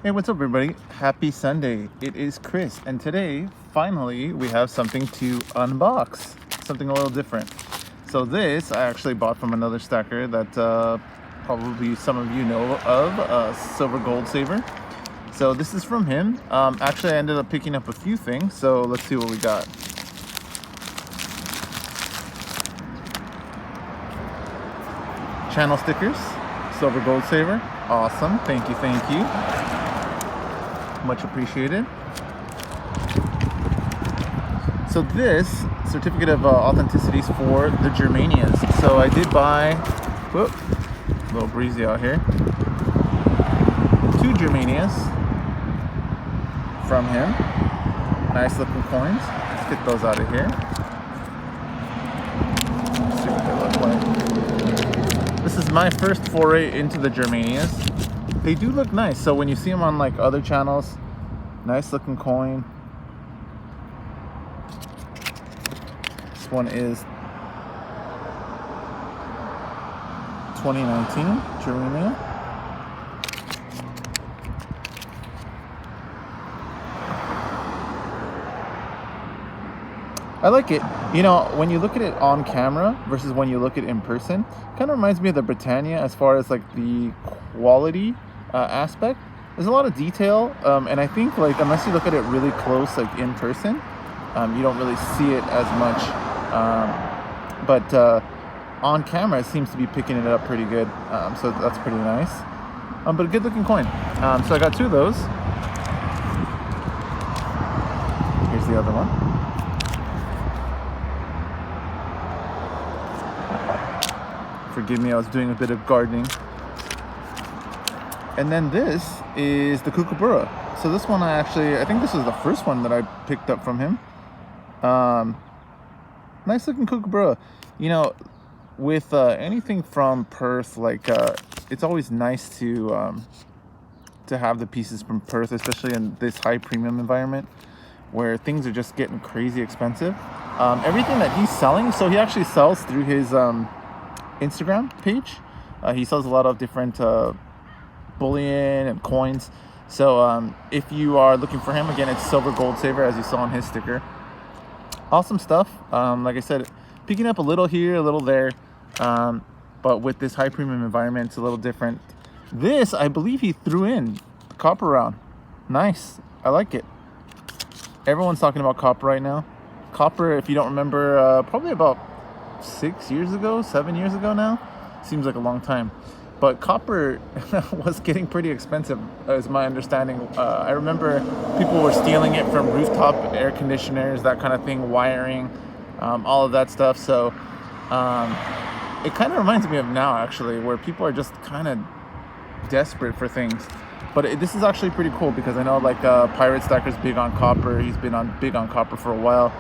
Hey, what's up, everybody? Happy Sunday. It is Chris, and today, finally, we have something to unbox. Something a little different. So this, I actually bought from another stacker that probably some of you know of, Silver Gold Saver. So this is from him. Actually, I ended up picking up a few things, so let's see what we got. Channel stickers, Silver Gold Saver. Awesome. Thank you, thank you. Much appreciated. So this certificate of authenticity is for the Germanias. So I did buy, whoop, a little breezy out here, 2 Germanias from him. Nice looking coins. Let's get those out of here. Let's see what they look like. This is my first foray into the Germanias. They do look nice. So when you see them on like other channels, nice looking coin. This one is 2019 Germania. I like it. You know, when you look at it on camera versus when you look at it in person, kind of reminds me of the Britannia as far as like the quality aspect. There's a lot of detail, and I think like unless you look at it really close, like in person, you don't really see it as much. But on camera, it seems to be picking it up pretty good. So that's pretty nice. But a good looking coin. So I got 2 of those. Here's the other one. Forgive me, I was doing a bit of gardening. And then this is the Kookaburra. So this one I think this was the first one that I picked up from him. Nice looking Kookaburra. You know, with anything from Perth, like it's always nice to have the pieces from Perth, especially in this high premium environment where things are just getting crazy expensive. Everything that he's selling, so he actually sells through his Instagram page. He sells a lot of different bullion and coins. So if you are looking for him, again, it's Silver Gold Saver, as you saw on his sticker. Awesome stuff. Like I said, picking up a little here, a little there, but with this high premium environment, it's a little different. This, I believe he threw in the copper round. Nice. I like it. Everyone's talking about copper right now. Copper, if you don't remember, probably about 6 years ago, 7 years ago now. Seems like a long time. But copper was getting pretty expensive, is my understanding. I remember people were stealing it from rooftop air conditioners, that kind of thing, wiring, all of that stuff. So it kind of reminds me of now, actually, where people are just kind of desperate for things. But this is actually pretty cool because I know like Pirate Stacker's big on copper. He's been big on copper for a while,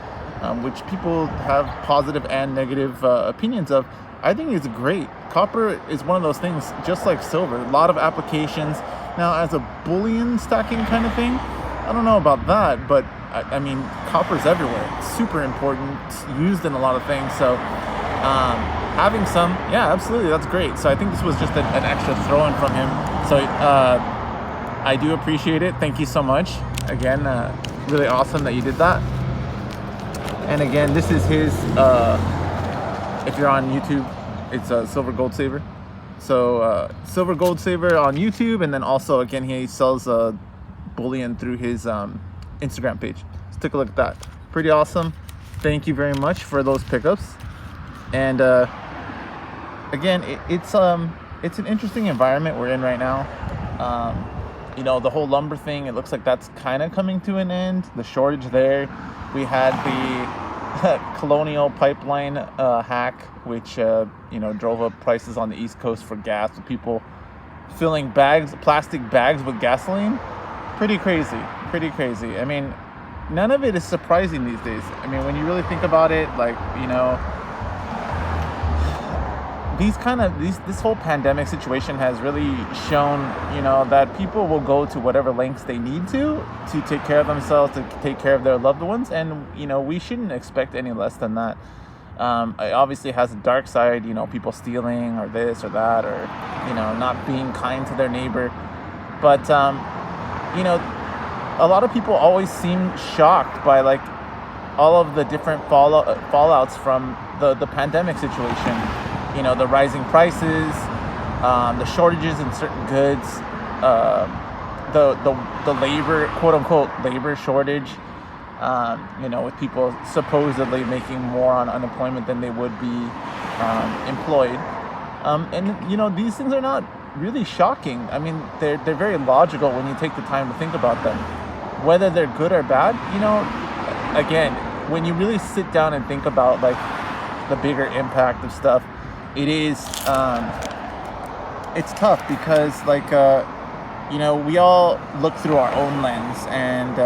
which people have positive and negative opinions of. I think it's great. Copper is one of those things, just like silver, a lot of applications. Now, as a bullion stacking kind of thing, I don't know about that, but I mean, copper's everywhere. It's super important. It's used in a lot of things. So having some, yeah, absolutely, that's great. So I think this was just an extra throw-in from him. So I do appreciate it. Thank you so much. Again, really awesome that you did that. And again, this is his, if you're on YouTube, it's a Silver Gold Saver. So Silver Gold Saver on YouTube, and then also again he sells bullion through his Instagram page. Let's take a look at that. Pretty awesome. Thank you very much for those pickups. And again, it's an interesting environment we're in right now. You know, the whole lumber thing, it looks like that's kind of coming to an end. The shortage there. We had the Colonial Pipeline hack, which you know, drove up prices on the East Coast for gas, with people filling plastic bags with gasoline. Pretty crazy. I mean, none of it is surprising these days. I mean, when you really think about it, like, you know, this whole pandemic situation has really shown, you know, that people will go to whatever lengths they need to take care of themselves, to take care of their loved ones, and you know, we shouldn't expect any less than that. It obviously has a dark side, you know, people stealing or this or that, or, you know, not being kind to their neighbor. But you know, a lot of people always seem shocked by like all of the different fallouts from the pandemic situation. The rising prices, the shortages in certain goods, uh, the labor, quote unquote labor shortage. With people supposedly making more on unemployment than they would be employed. And these things are not really shocking. I mean, they're very logical when you take the time to think about them. Whether they're good or bad, again, when you really sit down and think about like the bigger impact of stuff, it's tough because we all look through our own lens, and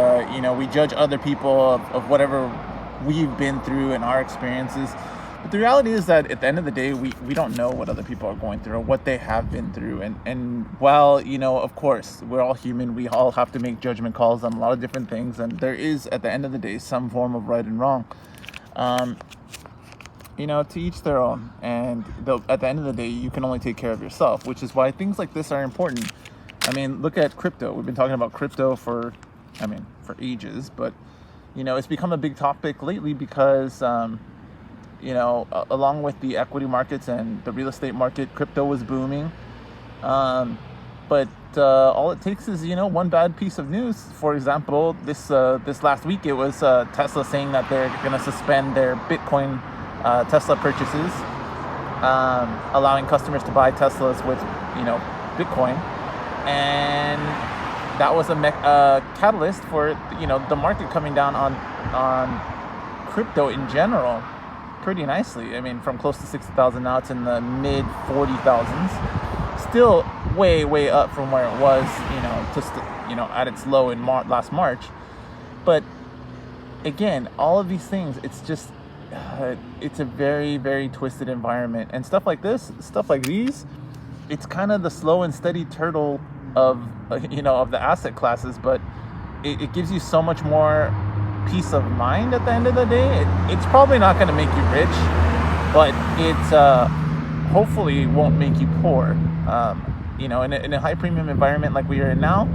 we judge other people of whatever we've been through and our experiences. But the reality is that at the end of the day, we don't know what other people are going through or what they have been through. And while, of course, we're all human, we all have to make judgment calls on a lot of different things. And there is, at the end of the day, some form of right and wrong. To each their own. And at the end of the day, you can only take care of yourself, which is why things like this are important. I mean, look at crypto. We've been talking about crypto for ages, but, it's become a big topic lately because, along with the equity markets and the real estate market, crypto was booming. But all it takes is, one bad piece of news. For example, this last week, it was Tesla saying that they're going to suspend their Bitcoin Tesla purchases, allowing customers to buy Teslas with, Bitcoin. And that was a catalyst for, the market coming down on crypto in general pretty nicely. I mean, from close to 60,000, now it's in the mid 40,000s. Still way up from where it was, at its low in last March. But again, all of these things, it's just it's a very, very twisted environment. And stuff like these, it's kind of the slow and steady turtle of the asset classes, but it gives you so much more peace of mind at the end of the day. It's probably not going to make you rich, but it hopefully won't make you poor. In a high premium environment like we are in now,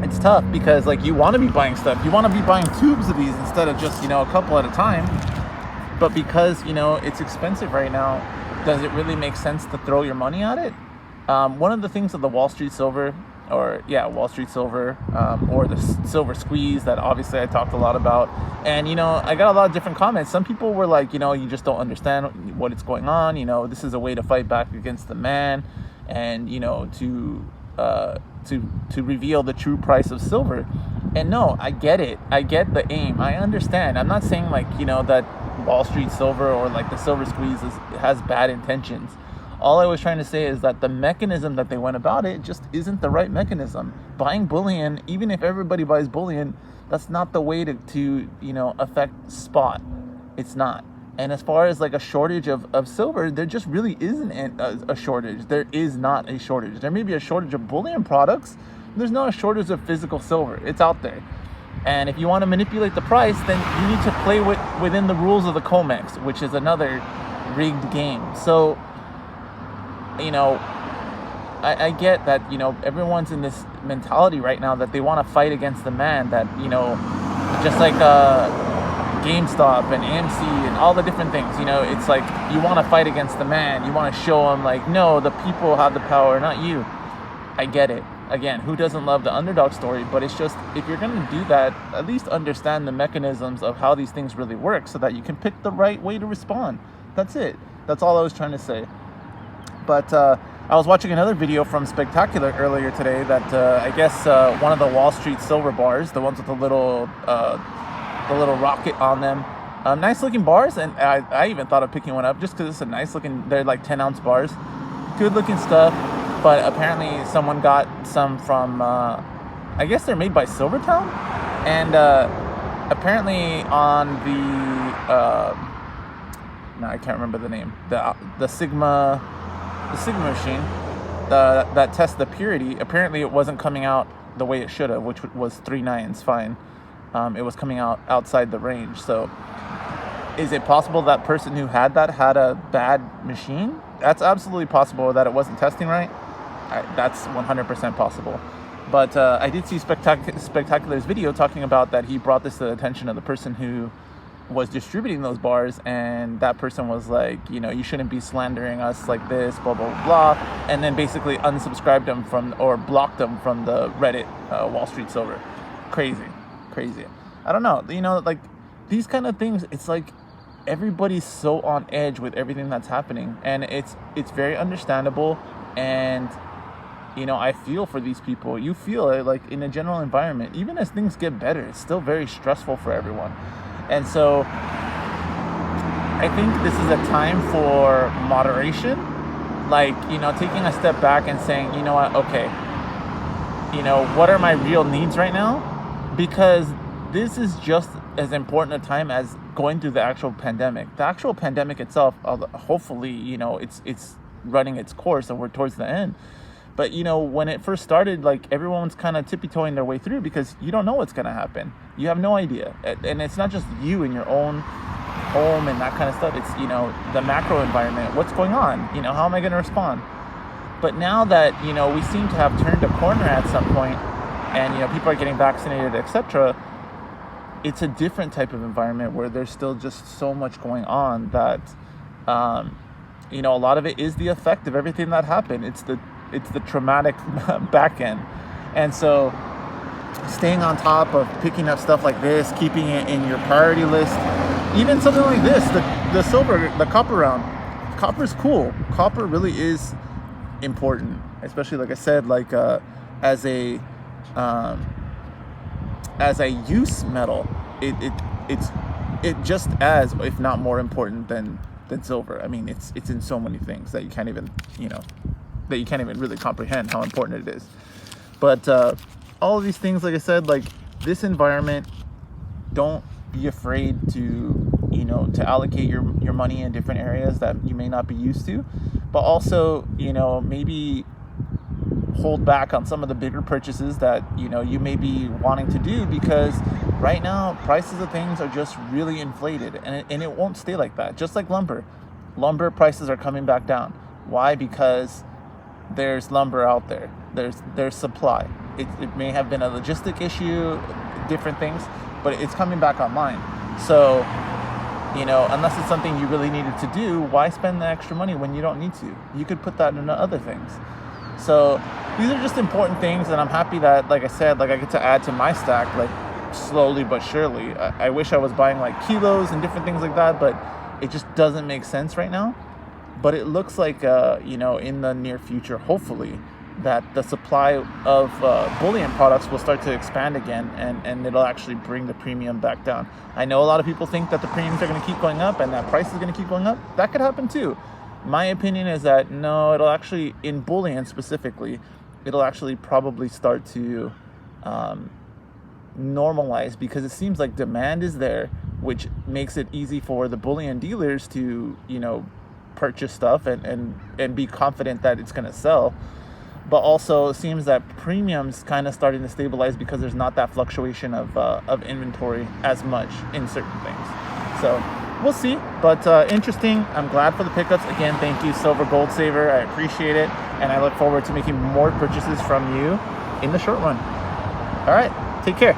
it's tough because you want to be buying stuff. You want to be buying tubes of these instead of just, a couple at a time. But because, it's expensive right now, does it really make sense to throw your money at it? One of the things of the Wall Street Silver, or the silver squeeze that obviously I talked a lot about. And, I got a lot of different comments. Some people were like, you just don't understand what is going on. This is a way to fight back against the man and, to reveal the true price of silver. And no, I get it. I get the aim. I understand. I'm not saying that Wall Street Silver or the silver squeeze has bad intentions. All I was trying to say is that the mechanism that they went about it just isn't the right mechanism. Buying bullion, even if everybody buys bullion, that's not the way to affect spot. It's not. And as far as a shortage of silver, there just really isn't a shortage. There is not a shortage. There may be a shortage of bullion products. There's not a shortage of physical silver. It's out there. And if you want to manipulate the price, then you need to play within the rules of the COMEX, which is another rigged game. So, I get that, everyone's in this mentality right now that they want to fight against the man, that, just like GameStop and AMC and all the different things, it's like you want to fight against the man. You want to show them no, the people have the power, not you. I get it. Again, who doesn't love the underdog story? But it's just, if you're going to do that, at least understand the mechanisms of how these things really work so that you can pick the right way to respond. That's it. That's all I was trying to say. But I was watching another video from Spectacular earlier today that I guess one of the Wall Street silver bars, the ones with the little rocket on them, nice looking bars. And I even thought of picking one up just because it's a nice looking, they're 10-ounce bars. Good looking stuff. But apparently someone got some from, I guess they're made by Silvertown. And apparently on the, no, I can't remember the name. The Sigma machine that tests the purity, apparently it wasn't coming out the way it should have, which was 3 nines fine. It was coming out outside the range. So is it possible that person who had that had a bad machine? That's absolutely possible, that it wasn't testing right. that's 100% possible. But I did see Spectacular's video talking about that. He brought this to the attention of the person who was distributing those bars, and that person was like, you shouldn't be slandering us like this, blah blah blah, and then basically unsubscribed him from, or blocked him from the Reddit Wall Street Silver. Crazy. I don't know, like these kind of things, it's like everybody's so on edge with everything that's happening, and it's very understandable. And I feel for these people. You feel it, like in a general environment, even as things get better, it's still very stressful for everyone. And so I think this is a time for moderation, like, taking a step back and saying, you know what, okay, what are my real needs right now? Because this is just as important a time as going through the actual pandemic. The actual pandemic itself, hopefully, it's running its course and we're towards the end. But, when it first started, like, everyone's kind of tippy-toeing their way through because you don't know what's going to happen. You have no idea. And it's not just you in your own home and that kind of stuff. It's, the macro environment. What's going on? How am I going to respond? But now that, we seem to have turned a corner at some point and, people are getting vaccinated, etc., it's a different type of environment where there's still just so much going on that, a lot of it is the effect of everything that happened. It's the traumatic back end. And so staying on top of picking up stuff like this, keeping it in your priority list, even something like this, the silver, the copper round. Copper is cool. Copper really is important, especially, like I said, like as a use metal. It just as, if not more important than silver. I mean, it's in so many things that you can't even really comprehend how important it is. But all of these things, like I said, like this environment, don't be afraid to allocate your money in different areas that you may not be used to, but also maybe hold back on some of the bigger purchases that you may be wanting to do, because right now prices of things are just really inflated, and it won't stay like that. Just like lumber prices are coming back down. Why? Because there's lumber out there. There's supply. It may have been a logistic issue, different things, but it's coming back online. So, unless it's something you really needed to do, why spend the extra money when you don't need to? You could put that into other things. So these are just important things, and I'm happy that, like I said, like I get to add to my stack, like slowly but surely. I wish I was buying like kilos and different things like that, but it just doesn't make sense right now. But it looks like, in the near future, hopefully, that the supply of bullion products will start to expand again, and it'll actually bring the premium back down. I know a lot of people think that the premiums are going to keep going up and that price is going to keep going up. That could happen too. My opinion is that no, it'll actually, in bullion specifically, it'll actually probably start to normalize, because it seems like demand is there, which makes it easy for the bullion dealers to, purchase stuff and be confident that it's going to sell. But also it seems that premiums kind of starting to stabilize because there's not that fluctuation of inventory as much in certain things. So we'll see, but interesting. I'm glad for the pickups. Again, thank you, Silver Gold Saver. I appreciate it, and I look forward to making more purchases from you in the short run. All right, take care.